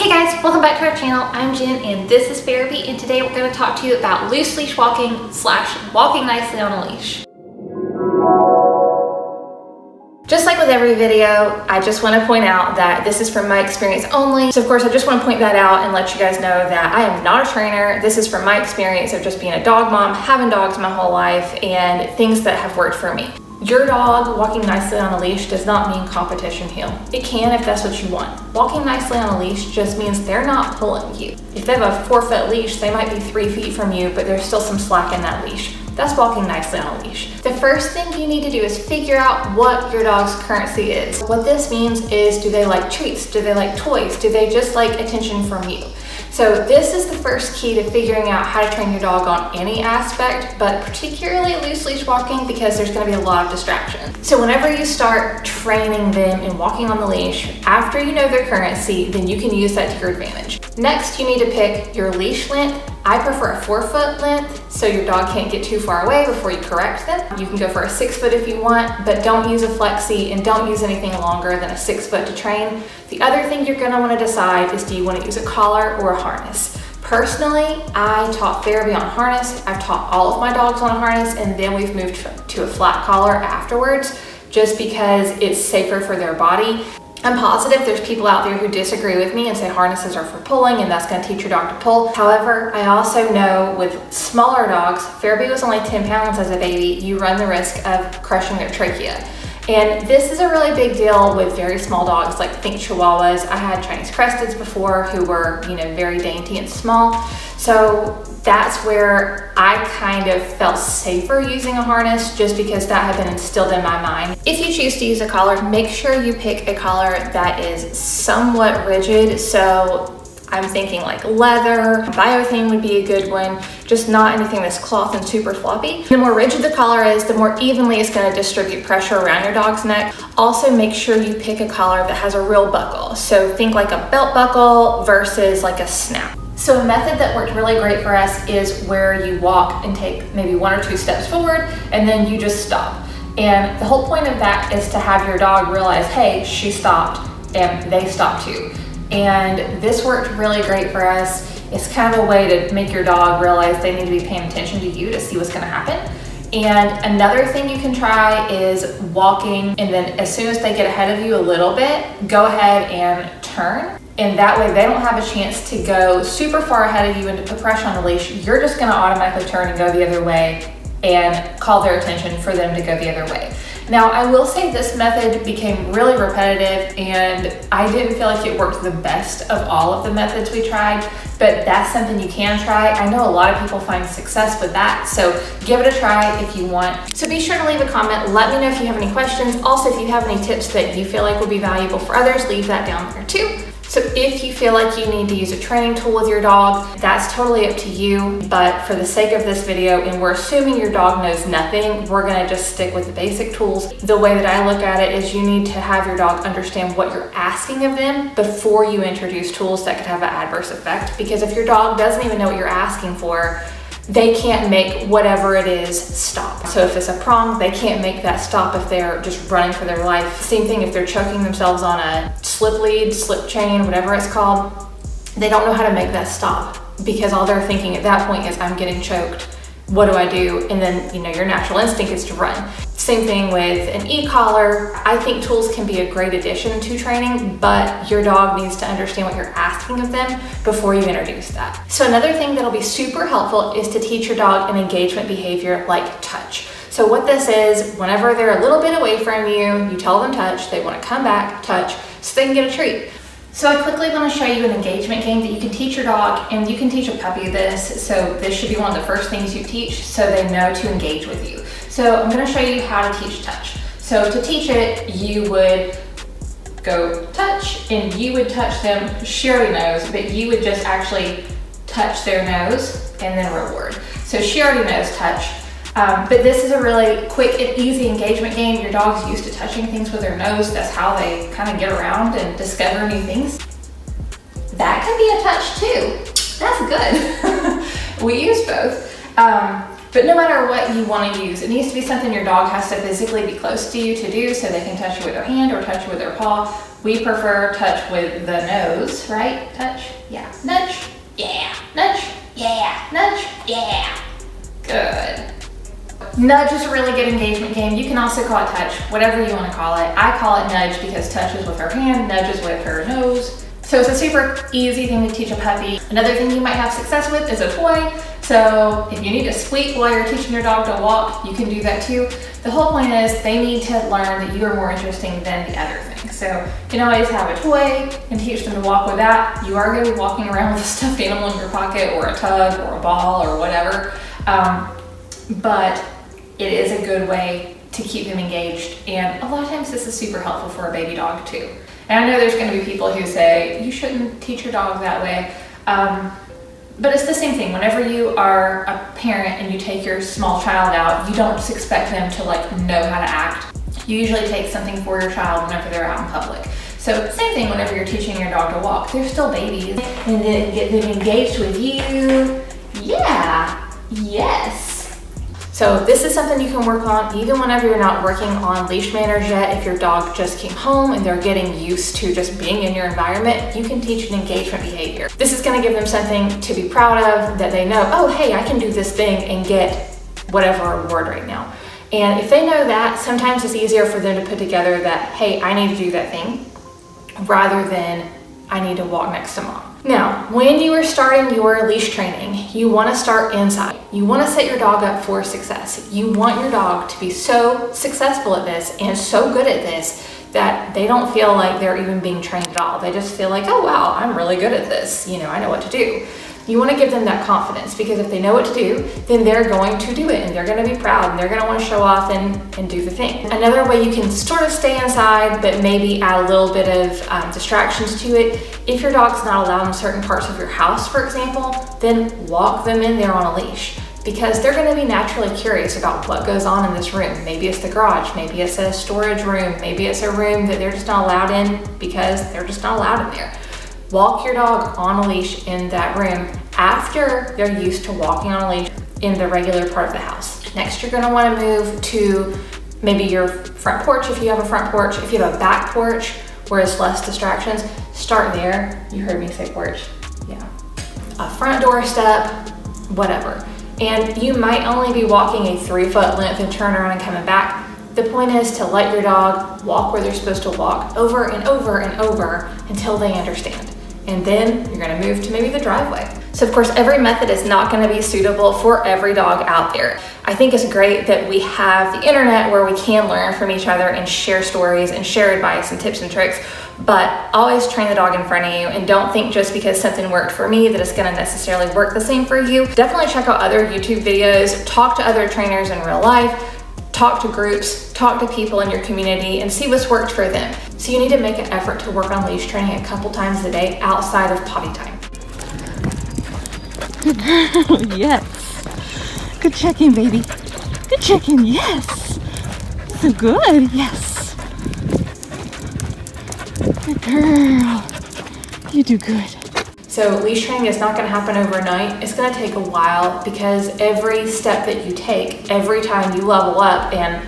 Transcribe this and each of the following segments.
Hey guys, welcome back to our channel. I'm Jen and this is Therapy, and today we're going to talk to you about loose leash walking / walking nicely on a leash. Just like with every video, I just want to point out that this is from my experience only. So of course, I just want to point that out and let you guys know that I am not a trainer. This is from my experience of just being a dog mom, having dogs my whole life, and things that have worked for me. Your dog walking nicely on a leash does not mean competition heel. It can if that's what you want. Walking nicely on a leash just means they're not pulling you. If they have a 4-foot leash, they might be 3 feet from you, but there's still some slack in that leash. That's walking nicely on a leash. The first thing you need to do is figure out what your dog's currency is. What this means is, do they like treats? Do they like toys? Do they just like attention from you? So this is the first key to figuring out how to train your dog on any aspect, but particularly loose leash walking, because there's going to be a lot of distraction. So whenever you start training them and walking on the leash, after you know their currency, then you can use that to your advantage. Next, you need to pick your leash length. I prefer a 4-foot length so your dog can't get too far away before you correct them. You can go for a 6-foot if you want, but don't use a flexi and don't use anything longer than a 6-foot to train. The other thing you're gonna wanna decide is, do you wanna use a collar or a harness? Personally, I taught therapy on harness. I've taught all of my dogs on a harness, and then we've moved to a flat collar afterwards, just because it's safer for their body. I'm positive there's people out there who disagree with me and say harnesses are for pulling and that's going to teach your dog to pull. However, I also know with smaller dogs, Fairy was only 10 pounds as a baby, you run the risk of crushing their trachea. And this is a really big deal with very small dogs, like think Chihuahuas. I had Chinese Cresteds before who were, very dainty and small. So that's where I kind of felt safer using a harness, just because that had been instilled in my mind. If you choose to use a collar, make sure you pick a collar that is somewhat rigid. So I'm thinking like leather, biothane would be a good one, just not anything that's cloth and super floppy. The more rigid the collar is, the more evenly it's going to distribute pressure around your dog's neck. Also, make sure you pick a collar that has a real buckle. So think like a belt buckle versus like a snap. So a method that worked really great for us is where you walk and take maybe 1 or 2 steps forward and then you just stop. And the whole point of that is to have your dog realize, hey, she stopped and they stopped too. And this worked really great for us. It's kind of a way to make your dog realize they need to be paying attention to you to see what's gonna happen. And another thing you can try is walking, and then as soon as they get ahead of you a little bit, go ahead and turn. And that way they don't have a chance to go super far ahead of you and to put pressure on the leash. You're just gonna automatically turn and go the other way and call their attention for them to go the other way. Now, I will say this method became really repetitive and I didn't feel like it worked the best of all of the methods we tried, but that's something you can try. I know a lot of people find success with that, so give it a try if you want. So be sure to leave a comment. Let me know if you have any questions. Also, if you have any tips that you feel like will be valuable for others, leave that down there too. So if you feel like you need to use a training tool with your dog, that's totally up to you. But for the sake of this video, and we're assuming your dog knows nothing, we're gonna just stick with the basic tools. The way that I look at it is, you need to have your dog understand what you're asking of them before you introduce tools that could have an adverse effect. Because if your dog doesn't even know what you're asking for, they can't make whatever it is stop. So if it's a prong, they can't make that stop if they're just running for their life. Same thing if they're choking themselves on a slip lead, slip chain, whatever it's called. They don't know how to make that stop, because all they're thinking at that point is, I'm getting choked. What do I do? And then, your natural instinct is to run. Same thing with an e-collar. I think tools can be a great addition to training, but your dog needs to understand what you're asking of them before you introduce that. So another thing that'll be super helpful is to teach your dog an engagement behavior like touch. So what this is, whenever they're a little bit away from you, you tell them touch, they want to come back, touch, so they can get a treat. So I quickly want to show you an engagement game that you can teach your dog, and you can teach a puppy this. So this should be one of the first things you teach so they know to engage with you. So I'm going to show you how to teach touch. So to teach it, you would go touch, and you would touch them. She already knows, but you would just actually touch their nose and then reward. So she already knows touch. But this is a really quick and easy engagement game. Your dog's used to touching things with their nose. That's how they kind of get around and discover new things. That could be a touch too. That's good. We use both. But no matter what you want to use, it needs to be something your dog has to physically be close to you to do, so they can touch you with their hand or touch you with their paw. We prefer touch with the nose, right? Touch. Yeah. Nudge. Yeah. Nudge. Yeah. Nudge. Yeah. Good. Nudge is a really good engagement game. You can also call it touch, whatever you want to call it. I call it nudge because touch is with her hand, nudge is with her nose. So it's a super easy thing to teach a puppy. Another thing you might have success with is a toy. So if you need to squeak while you're teaching your dog to walk, you can do that too. The whole point is they need to learn that you are more interesting than the other thing. So you can always have a toy and teach them to walk with that. You are going to be walking around with a stuffed animal in your pocket or a tug or a ball or whatever. But it is a good way to keep them engaged. And a lot of times this is super helpful for a baby dog too. And I know there's going to be people who say, you shouldn't teach your dog that way. But it's the same thing. Whenever you are a parent and you take your small child out, you don't just expect them to know how to act. You usually take something for your child whenever they're out in public. So same thing whenever you're teaching your dog to walk. They're still babies. And then get them engaged with you. Yeah, yes. So this is something you can work on even whenever you're not working on leash manners yet. If your dog just came home and they're getting used to just being in your environment, you can teach an engagement behavior. This is going to give them something to be proud of, that they know, oh, hey, I can do this thing and get whatever reward right now. And if they know that, sometimes it's easier for them to put together that, hey, I need to do that thing, rather than I need to walk next to mom. Now, when you are starting your leash training, you want to start inside. You want to set your dog up for success. You want your dog to be so successful at this and so good at this that they don't feel like they're even being trained at all. They just feel like, oh wow, I'm really good at this. I know what to do. You want to give them that confidence, because if they know what to do, then they're going to do it and they're going to be proud and they're going to want to show off and do the thing. Another way you can sort of stay inside, but maybe add a little bit of distractions to it. If your dog's not allowed in certain parts of your house, for example, then walk them in there on a leash, because they're going to be naturally curious about what goes on in this room. Maybe it's the garage, maybe it's a storage room, maybe it's a room that they're just not allowed in because they're just not allowed in there. Walk your dog on a leash in that room after they're used to walking on a leash in the regular part of the house. Next, you're gonna wanna move to maybe your front porch if you have a front porch. If you have a back porch where it's less distractions, start there. You heard me say porch, yeah. A front door step, whatever. And you might only be walking a 3-foot length and turn around and coming back. The point is to let your dog walk where they're supposed to walk over and over and over until they understand. And then you're gonna move to maybe the driveway. So of course, every method is not gonna be suitable for every dog out there. I think it's great that we have the internet where we can learn from each other and share stories and share advice and tips and tricks, but always train the dog in front of you, and don't think just because something worked for me that it's gonna necessarily work the same for you. Definitely check out other YouTube videos, talk to other trainers in real life, talk to groups, talk to people in your community, and see what's worked for them. So you need to make an effort to work on leash training a couple times a day outside of potty time. Good girl, yes. Good check-in, baby. Good check-in, yes. So good, yes. Good girl. You do good. So leash training is not gonna happen overnight. It's gonna take a while, because every step that you take, every time you level up and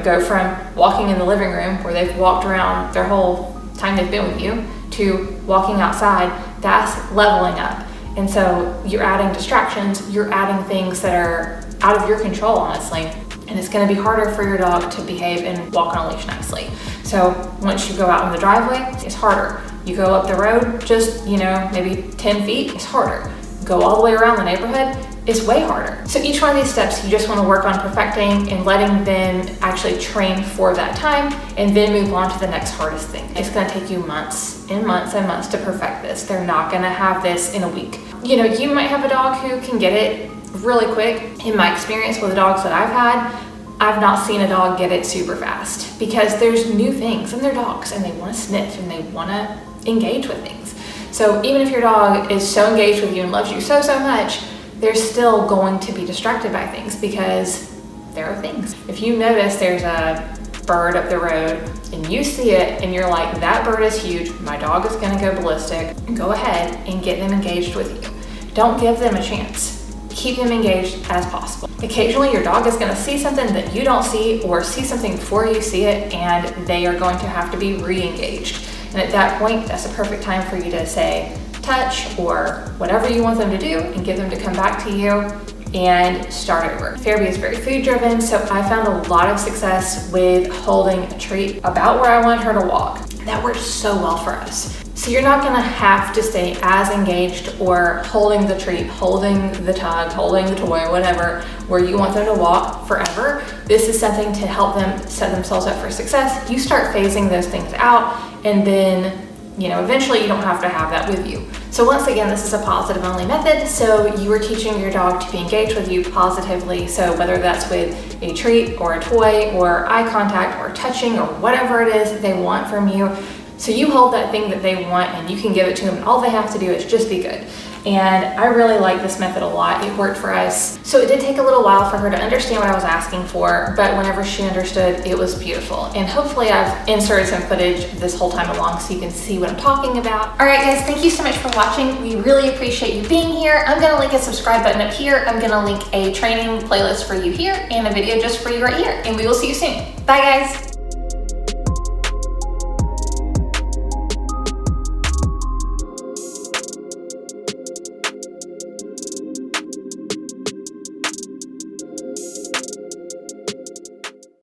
go from walking in the living room where they've walked around their whole time they've been with you to walking outside, that's leveling up. And so you're adding distractions, you're adding things that are out of your control, honestly. And it's gonna be harder for your dog to behave and walk on a leash nicely. So once you go out in the driveway, it's harder. You go up the road just, maybe 10 feet, it's harder. Go all the way around the neighborhood, it's way harder. So each one of these steps you just want to work on perfecting and letting them actually train for that time, and then move on to the next hardest thing. It's going to take you months and months and months to perfect this. They're not going to have this in a week. You might have a dog who can get it really quick. In my experience with the dogs that I've had, I've not seen a dog get it super fast, because there's new things and they're dogs and they want to sniff and they want to engage with things. So even if your dog is so engaged with you and loves you so much, they're still going to be distracted by things, because there are things. If you notice there's a bird up the road and you see it and you're like, that bird is huge, my dog is gonna go ballistic, go ahead and get them engaged with you. Don't give them a chance. Keep them engaged as possible. Occasionally your dog is gonna see something that you don't see, or see something before you see it, and they are going to have to be re-engaged. And at that point, that's a perfect time for you to say, touch or whatever you want them to do and get them to come back to you and start over. Fairby is very food driven, so I found a lot of success with holding a treat about where I want her to walk. That works so well for us. So you're not gonna have to stay as engaged or holding the treat, holding the tug, holding the toy, whatever, where you want them to walk forever. This is something to help them set themselves up for success. You start phasing those things out, and then eventually you don't have to have that with you. So once again, this is a positive only method. So you are teaching your dog to be engaged with you positively. So whether that's with a treat or a toy or eye contact or touching or whatever it is that they want from you. So you hold that thing that they want and you can give it to them, and all they have to do is just be good. And I really like this method a lot. It worked for us. So it did take a little while for her to understand what I was asking for, but whenever she understood, it was beautiful. And hopefully I've inserted some footage this whole time along so you can see what I'm talking about. All right, guys, thank you so much for watching. We really appreciate you being here. I'm gonna link a subscribe button up here. I'm gonna link a training playlist for you here and a video just for you right here. And we will see you soon. Bye, guys.